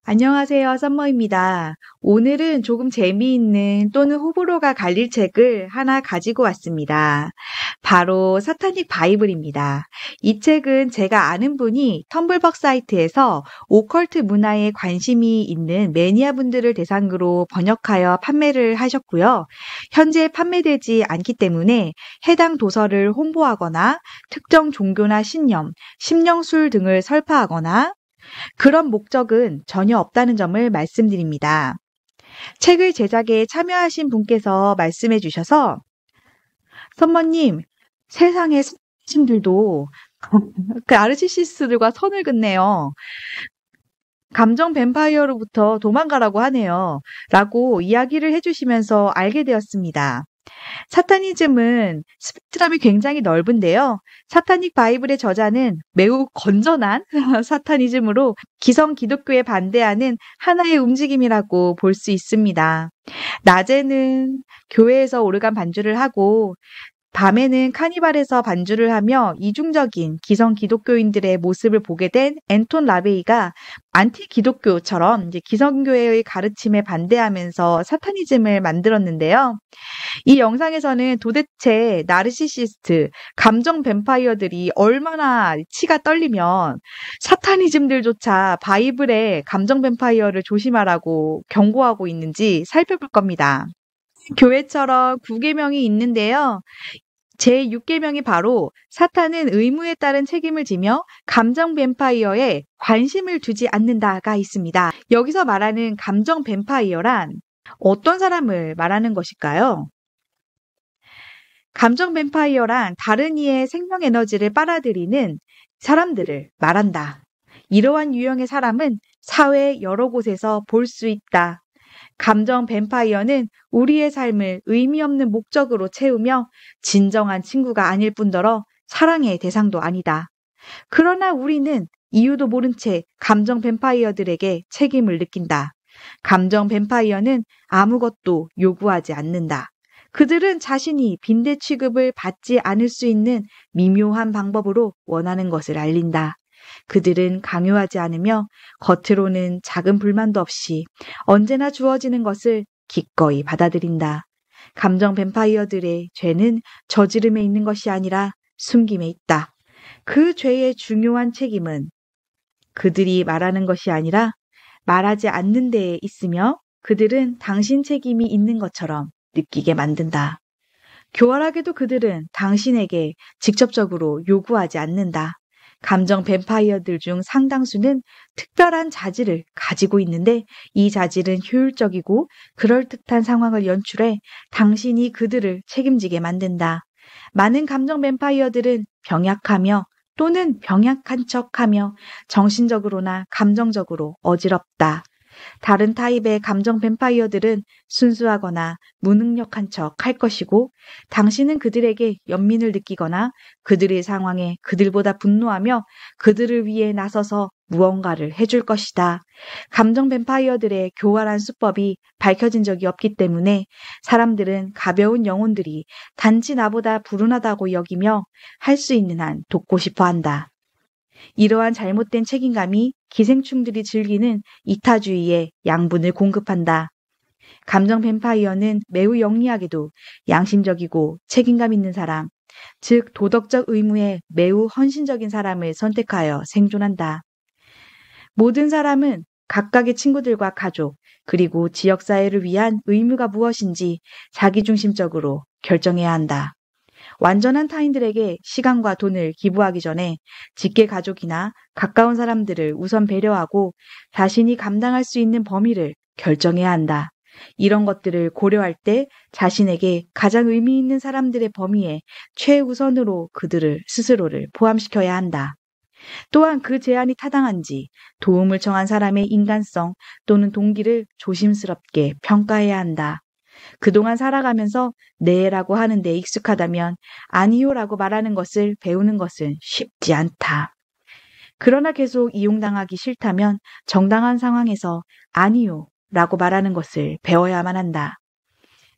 안녕하세요. 썸머입니다. 오늘은 조금 재미있는 또는 호불호가 갈릴 책을 하나 가지고 왔습니다. 바로 사타닉 바이블입니다. 이 책은 제가 아는 분이 텀블벅 사이트에서 오컬트 문화에 관심이 있는 매니아 분들을 대상으로 번역하여 판매를 하셨고요. 현재 판매되지 않기 때문에 해당 도서를 홍보하거나 특정 종교나 신념, 심령술 등을 설파하거나 그런 목적은 전혀 없다는 점을 말씀드립니다. 책을 제작에 참여하신 분께서 말씀해 주셔서 선머님, 세상의 신들도 그 아르시시스들과 선을 긋네요. 감정 뱀파이어로부터 도망가라고 하네요. 라고 이야기를 해주시면서 알게 되었습니다. 사타니즘은 스펙트럼이 굉장히 넓은데요. 사타닉 바이블의 저자는 매우 건전한 사타니즘으로 기성 기독교에 반대하는 하나의 움직임이라고 볼 수 있습니다. 낮에는 교회에서 오르간 반주를 하고 밤에는 카니발에서 반주를 하며 이중적인 기성 기독교인들의 모습을 보게 된 앤톤 라베이가 안티 기독교처럼 이제 기성교회의 가르침에 반대하면서 사타니즘을 만들었는데요. 이 영상에서는 도대체 나르시시스트, 감정 뱀파이어들이 얼마나 치가 떨리면 사타니즘들조차 바이블에 감정 뱀파이어를 조심하라고 경고하고 있는지 살펴볼 겁니다. 교회처럼 9계명이 있는데요. 제6계명이 바로 사탄은 의무에 따른 책임을 지며 감정 뱀파이어에 관심을 두지 않는다가 있습니다. 여기서 말하는 감정 뱀파이어란 어떤 사람을 말하는 것일까요? 감정 뱀파이어란 다른 이의 생명 에너지를 빨아들이는 사람들을 말한다. 이러한 유형의 사람은 사회 여러 곳에서 볼 수 있다. 감정 뱀파이어는 우리의 삶을 의미 없는 목적으로 채우며 진정한 친구가 아닐 뿐더러 사랑의 대상도 아니다. 그러나 우리는 이유도 모른 채 감정 뱀파이어들에게 책임을 느낀다. 감정 뱀파이어는 아무것도 요구하지 않는다. 그들은 자신이 빈대 취급을 받지 않을 수 있는 미묘한 방법으로 원하는 것을 알린다. 그들은 강요하지 않으며 겉으로는 작은 불만도 없이 언제나 주어지는 것을 기꺼이 받아들인다. 감정 뱀파이어들의 죄는 저지름에 있는 것이 아니라 숨김에 있다. 그 죄의 중요한 책임은 그들이 말하는 것이 아니라 말하지 않는 데에 있으며 그들은 당신 책임이 있는 것처럼 느끼게 만든다. 교활하게도 그들은 당신에게 직접적으로 요구하지 않는다. 감정 뱀파이어들 중 상당수는 특별한 자질을 가지고 있는데 이 자질은 효율적이고 그럴듯한 상황을 연출해 당신이 그들을 책임지게 만든다. 많은 감정 뱀파이어들은 병약하며 또는 병약한 척하며 정신적으로나 감정적으로 어지럽다. 다른 타입의 감정 뱀파이어들은 순수하거나 무능력한 척 할 것이고 당신은 그들에게 연민을 느끼거나 그들의 상황에 그들보다 분노하며 그들을 위해 나서서 무언가를 해줄 것이다. 감정 뱀파이어들의 교활한 수법이 밝혀진 적이 없기 때문에 사람들은 가벼운 영혼들이 단지 나보다 불운하다고 여기며 할 수 있는 한 돕고 싶어 한다. 이러한 잘못된 책임감이 기생충들이 즐기는 이타주의에 양분을 공급한다. 감정 뱀파이어는 매우 영리하게도 양심적이고 책임감 있는 사람, 즉 도덕적 의무에 매우 헌신적인 사람을 선택하여 생존한다. 모든 사람은 각각의 친구들과 가족, 그리고 지역사회를 위한 의무가 무엇인지 자기중심적으로 결정해야 한다. 완전한 타인들에게 시간과 돈을 기부하기 전에 직계 가족이나 가까운 사람들을 우선 배려하고 자신이 감당할 수 있는 범위를 결정해야 한다. 이런 것들을 고려할 때 자신에게 가장 의미 있는 사람들의 범위에 최우선으로 그들을 스스로를 포함시켜야 한다. 또한 그 제안이 타당한지 도움을 청한 사람의 인간성 또는 동기를 조심스럽게 평가해야 한다. 그동안 살아가면서 네라고 하는 데 익숙하다면 아니요라고 말하는 것을 배우는 것은 쉽지 않다. 그러나 계속 이용당하기 싫다면 정당한 상황에서 아니요라고 말하는 것을 배워야만 한다.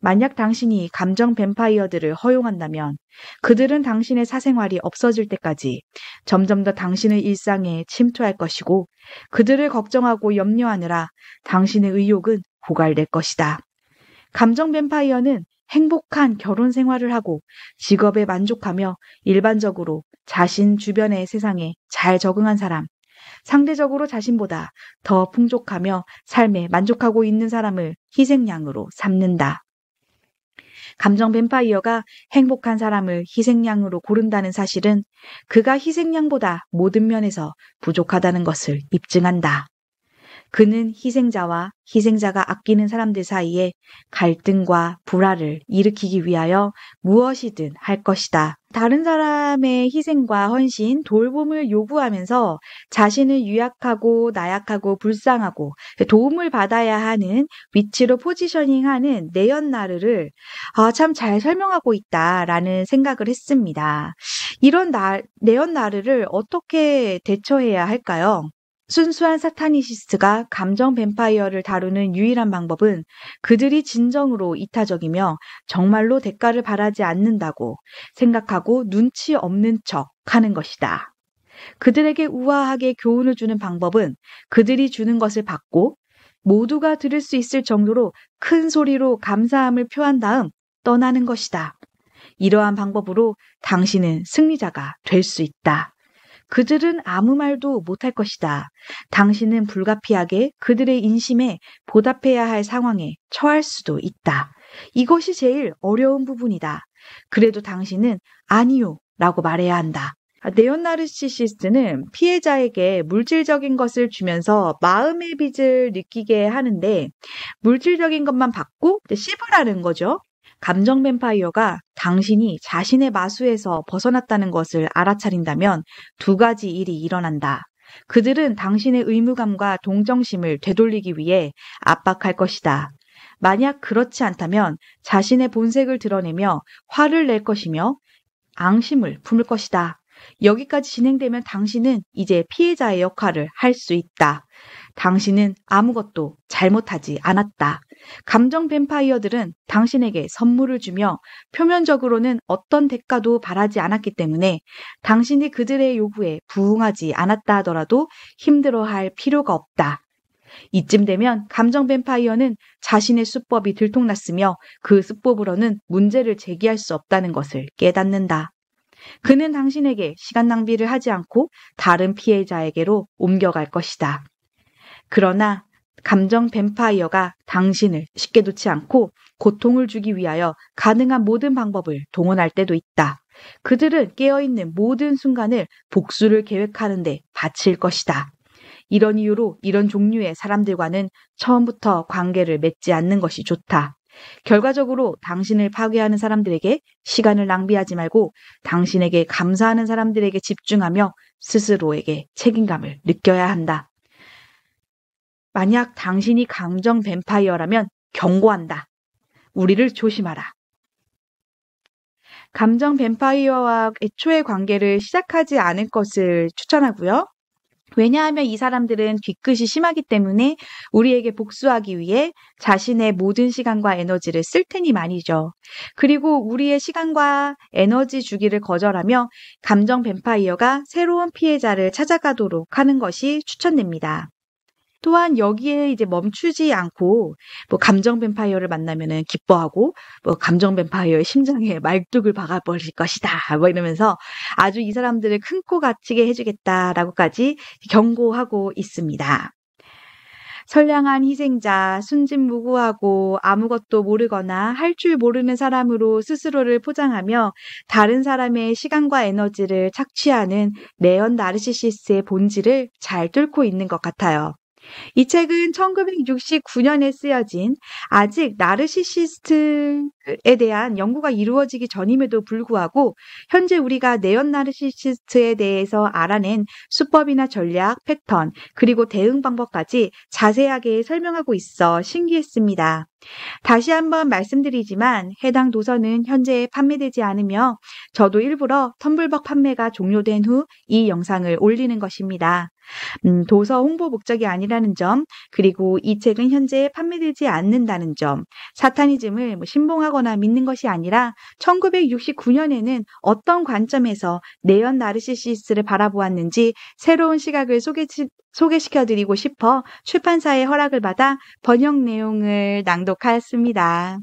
만약 당신이 감정 뱀파이어들을 허용한다면 그들은 당신의 사생활이 없어질 때까지 점점 더 당신의 일상에 침투할 것이고 그들을 걱정하고 염려하느라 당신의 의욕은 고갈될 것이다. 감정 뱀파이어는 행복한 결혼 생활을 하고 직업에 만족하며 일반적으로 자신 주변의 세상에 잘 적응한 사람, 상대적으로 자신보다 더 풍족하며 삶에 만족하고 있는 사람을 희생양으로 삼는다. 감정 뱀파이어가 행복한 사람을 희생양으로 고른다는 사실은 그가 희생양보다 모든 면에서 부족하다는 것을 입증한다. 그는 희생자와 희생자가 아끼는 사람들 사이에 갈등과 불화를 일으키기 위하여 무엇이든 할 것이다. 다른 사람의 희생과 헌신, 돌봄을 요구하면서 자신을 유약하고 나약하고 불쌍하고 도움을 받아야 하는 위치로 포지셔닝하는 네언나르를 참 잘 설명하고 있다라는 생각을 했습니다. 이런 네언나르를 어떻게 대처해야 할까요? 순수한 사타니시스트가 감정 뱀파이어를 다루는 유일한 방법은 그들이 진정으로 이타적이며 정말로 대가를 바라지 않는다고 생각하고 눈치 없는 척 하는 것이다. 그들에게 우아하게 교훈을 주는 방법은 그들이 주는 것을 받고 모두가 들을 수 있을 정도로 큰 소리로 감사함을 표한 다음 떠나는 것이다. 이러한 방법으로 당신은 승리자가 될 수 있다. 그들은 아무 말도 못할 것이다. 당신은 불가피하게 그들의 인심에 보답해야 할 상황에 처할 수도 있다. 이것이 제일 어려운 부분이다. 그래도 당신은 아니요 라고 말해야 한다. 네오나르시시스트는 피해자에게 물질적인 것을 주면서 마음의 빚을 느끼게 하는데 물질적인 것만 받고 씹으라는 거죠. 감정 뱀파이어가 당신이 자신의 마수에서 벗어났다는 것을 알아차린다면 두 가지 일이 일어난다. 그들은 당신의 의무감과 동정심을 되돌리기 위해 압박할 것이다. 만약 그렇지 않다면 자신의 본색을 드러내며 화를 낼 것이며 앙심을 품을 것이다. 여기까지 진행되면 당신은 이제 피해자의 역할을 할 수 있다. 당신은 아무것도 잘못하지 않았다. 감정 뱀파이어들은 당신에게 선물을 주며 표면적으로는 어떤 대가도 바라지 않았기 때문에 당신이 그들의 요구에 부응하지 않았다 하더라도 힘들어할 필요가 없다. 이쯤 되면 감정 뱀파이어는 자신의 수법이 들통났으며 그 수법으로는 문제를 제기할 수 없다는 것을 깨닫는다. 그는 당신에게 시간 낭비를 하지 않고 다른 피해자에게로 옮겨갈 것이다. 그러나 감정 뱀파이어가 당신을 쉽게 놓지 않고 고통을 주기 위하여 가능한 모든 방법을 동원할 때도 있다. 그들은 깨어있는 모든 순간을 복수를 계획하는 데 바칠 것이다. 이런 이유로 이런 종류의 사람들과는 처음부터 관계를 맺지 않는 것이 좋다. 결과적으로 당신을 파괴하는 사람들에게 시간을 낭비하지 말고 당신에게 감사하는 사람들에게 집중하며 스스로에게 책임감을 느껴야 한다. 만약 당신이 감정 뱀파이어라면 경고한다. 우리를 조심하라. 감정 뱀파이어와 애초의 관계를 시작하지 않을 것을 추천하고요. 왜냐하면 이 사람들은 뒤끝이 심하기 때문에 우리에게 복수하기 위해 자신의 모든 시간과 에너지를 쓸 테니 말이죠. 그리고 우리의 시간과 에너지 주기를 거절하며 감정 뱀파이어가 새로운 피해자를 찾아가도록 하는 것이 추천됩니다. 또한 여기에 이제 멈추지 않고 감정 뱀파이어를 만나면은 기뻐하고 감정 뱀파이어의 심장에 말뚝을 박아버릴 것이다 이러면서 아주 이 사람들을 큰 코 다치게 해주겠다라고까지 경고하고 있습니다. 선량한 희생자, 순진무구하고 아무것도 모르거나 할 줄 모르는 사람으로 스스로를 포장하며 다른 사람의 시간과 에너지를 착취하는 네온 나르시시스의 본질을 잘 뚫고 있는 것 같아요. 이 책은 1969년에 쓰여진 아직 나르시시스트에 대한 연구가 이루어지기 전임에도 불구하고 현재 우리가 네온 나르시시스트에 대해서 알아낸 수법이나 전략, 패턴, 그리고 대응 방법까지 자세하게 설명하고 있어 신기했습니다. 다시 한번 말씀드리지만 해당 도서는 현재 판매되지 않으며 저도 일부러 텀블벅 판매가 종료된 후 이 영상을 올리는 것입니다. 도서 홍보 목적이 아니라는 점, 그리고 이 책은 현재 판매되지 않는다는 점, 사타니즘을 신봉하거나 믿는 것이 아니라 1969년에는 어떤 관점에서 네온 나르시시스를 바라보았는지 새로운 시각을 소개시켜드리고 싶어 출판사의 허락을 받아 번역 내용을 낭독하였습니다.